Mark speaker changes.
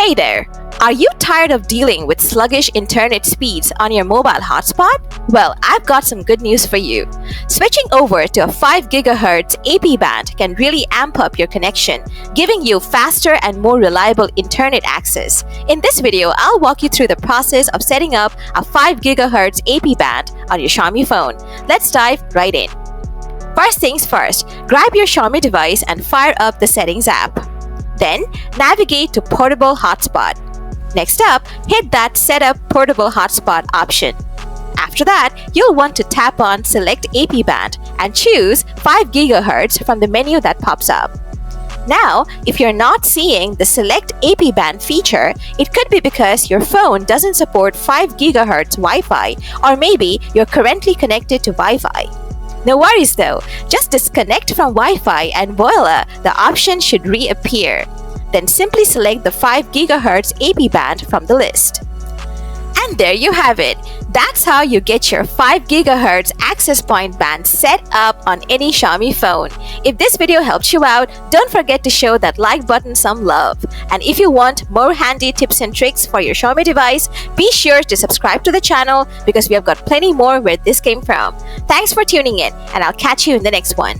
Speaker 1: Hey there! Are you tired of dealing with sluggish internet speeds on your mobile hotspot? Well, I've got some good news for you. Switching over to a 5 GHz AP band can really amp up your connection, giving you faster and more reliable internet access. In this video, I'll walk you through the process of setting up a 5 GHz AP band on your Xiaomi phone. Let's dive right in. First things first, grab your Xiaomi device and fire up the Settings app. Then, navigate to Portable Hotspot. Next up, hit that Set up Portable Hotspot option. After that, you'll want to tap on Select AP Band and choose 5 GHz from the menu that pops up. Now, if you're not seeing the Select AP Band feature, it could be because your phone doesn't support 5 GHz Wi-Fi, or maybe you're currently connected to Wi-Fi. No worries though, just disconnect from Wi-Fi and voila, the option should reappear. Then simply select the 5 GHz AP band from the list. And there you have it. That's how you get your 5 GHz access point band set up on any Xiaomi phone. If this video helped you out, don't forget to show that like button some love. And if you want more handy tips and tricks for your Xiaomi device, be sure to subscribe to the channel because we have got plenty more where this came from. Thanks for tuning in, and I'll catch you in the next one.